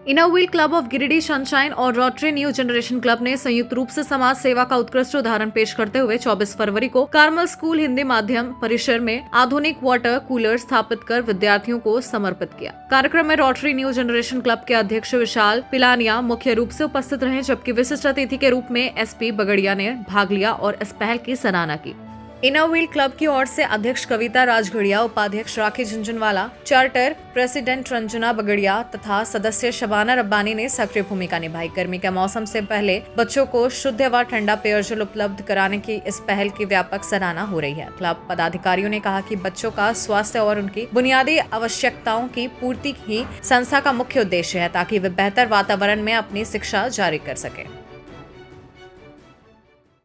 Inner wheel club of Giridih sunshine और rotary new generation club ने संयुक्त रूप से समाज सेवा का उत्कृष्ट उदाहरण पेश करते हुए 24 फरवरी को कार्मल स्कूल हिंदी माध्यम परिसर में आधुनिक वाटर कूलर स्थापित कर विद्यार्थियों को समर्पित किया। कार्यक्रम में रोटरी न्यू जनरेशन क्लब के अध्यक्ष विशाल पिलानिया मुख्य रूप से उपस्थित रहे, जबकि विशिष्ट अतिथि के रूप में एसपी बगड़िया ने भाग लिया और इस पहल की सराहना की। इनर व्हील क्लब की ओर से अध्यक्ष कविता राजगढ़िया, उपाध्यक्ष राखी झुंझुनवाला, चार्टर प्रेसिडेंट रंजना बगड़िया तथा सदस्य शबाना रब्बानी ने सक्रिय भूमिका निभाई। गर्मी के मौसम से पहले बच्चों को शुद्ध व ठंडा पेयजल उपलब्ध कराने की इस पहल की व्यापक सराहना हो रही है। क्लब पदाधिकारियों ने कहा कि बच्चों का स्वास्थ्य और उनकी बुनियादी आवश्यकताओं की पूर्ति ही संस्था का मुख्य उद्देश्य है, ताकि वे बेहतर वातावरण में अपनी शिक्षा जारी कर सके।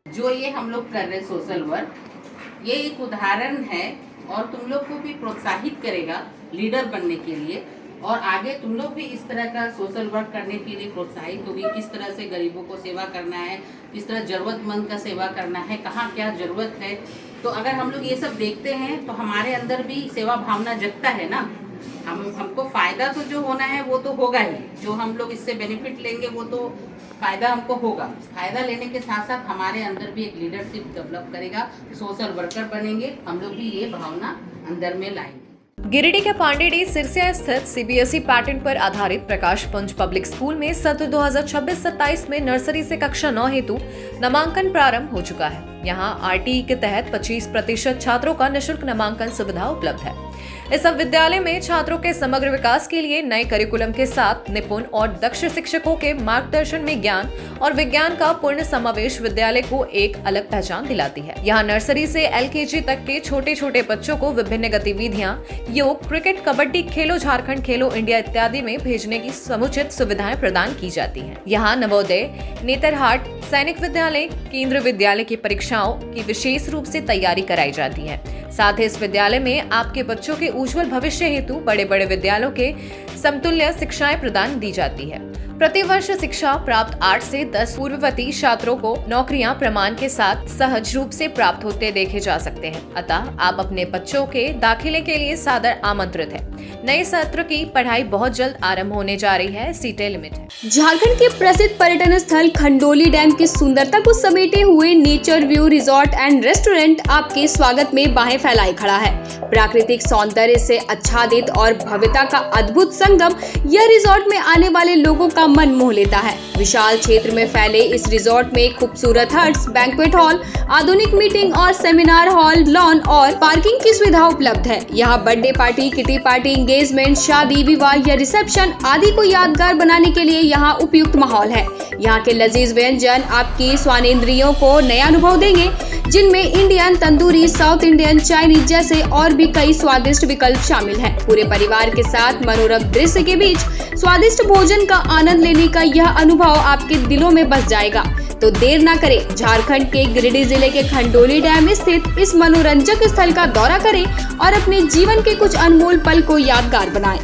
जो ये हम लोग कर रहे सोशल वर्क, ये एक उदाहरण है और तुम लोग को भी प्रोत्साहित करेगा लीडर बनने के लिए, और आगे तुम लोग भी इस तरह का सोशल वर्क करने के लिए प्रोत्साहित होगी। किस तरह से गरीबों को सेवा करना है, किस तरह जरूरतमंद का सेवा करना है, कहाँ क्या जरूरत है। तो अगर हम लोग ये सब देखते हैं तो हमारे अंदर भी सेवा भावना जगता है ना। हमको फायदा तो जो होना है वो तो होगा ही, जो हम लोग इससे बेनिफिट लेंगे वो तो फायदा हमको होगा। फायदा लेने के साथ साथ हमारे अंदर भी एक लीडरशिप डेवलप करेगा, सोशल वर्कर बनेंगे, हम लोग भी ये भावना अंदर में लाएंगे। गिरिडीह के पांडेडी सिरसिया स्थित सीबीएसई पैटर्न पर आधारित प्रकाश पुंज पब्लिक स्कूल में सत्र 2026-27 में नर्सरी से कक्षा 9 हेतु नामांकन प्रारंभ हो चुका है। यहाँ आरटीई के तहत 25% छात्रों का निःशुल्क नामांकन सुविधा उपलब्ध है। इस विद्यालय में छात्रों के समग्र विकास के लिए नए करिकुलम के साथ निपुण और दक्ष शिक्षकों के मार्गदर्शन में ज्ञान और विज्ञान का पूर्ण समावेश विद्यालय को एक अलग पहचान दिलाती है। यहाँ नर्सरी से एलकेजी तक के छोटे छोटे बच्चों को विभिन्न गतिविधियाँ, योग, क्रिकेट, कबड्डी, खेलो झारखंड, खेलो इंडिया इत्यादि में भेजने की समुचित सुविधाएं प्रदान की जाती हैं। यहाँ नवोदय, नेतरहाट, सैनिक विद्यालय, केंद्रीय विद्यालय की परीक्षाओं की विशेष रूप से तैयारी कराई जाती है। साथ ही इस विद्यालय में आपके बच्चों के उज्जवल भविष्य हेतु बड़े बड़े विद्यालयों के समतुल्य शिक्षाएं प्रदान दी जाती है। प्रतिवर्ष शिक्षा प्राप्त 8 से 10 पूर्ववर्ती छात्रों को नौकरियां प्रमाण के साथ सहज रूप से प्राप्त होते देखे जा सकते हैं। अतः आप अपने बच्चों के दाखिले के लिए सादर आमंत्रित हैं। नए सत्र की पढ़ाई बहुत जल्द आरंभ होने जा रही है, सीटें लिमिट है। झारखंड के प्रसिद्ध पर्यटन स्थल खंडोली डैम की सुंदरता को समेटे हुए nature view resort and restaurant आपके स्वागत में बाहें फैलाए खड़ा है। प्राकृतिक सौंदर्य से आच्छादित और भव्यता का अद्भुत संगम यह रिजॉर्ट में आने वाले लोगों का मन मोह लेता है। विशाल क्षेत्र में फैले इस रिजॉर्ट में खूबसूरत हट्स, बैंक्वेट हॉल, आधुनिक मीटिंग और सेमिनार हॉल, लॉन और पार्किंग की सुविधा उपलब्ध है। यहाँ birthday party, kitty party, engagement, शादी, विवाह या रिसेप्शन आदि को यादगार बनाने के लिए यहाँ उपयुक्त माहौल है। यहाँ के लजीज व्यंजन आपकी स्वानेंद्रियों को नया अनुभव देंगे, जिनमें Indian, tandoori, south Indian, Chinese जैसे और भी कई स्वादिष्ट विकल्प शामिल हैं। पूरे परिवार के साथ मनोरम दृश्य के बीच स्वादिष्ट भोजन का आनंद लेने का यह अनुभव आपके दिलों में बस जाएगा। तो देर ना करें, झारखंड के गिरिडीह जिले के खंडोली डैम स्थित इस मनोरंजक स्थल का दौरा करें और अपने जीवन के कुछ अनमोल पल को यादगार बनाएं।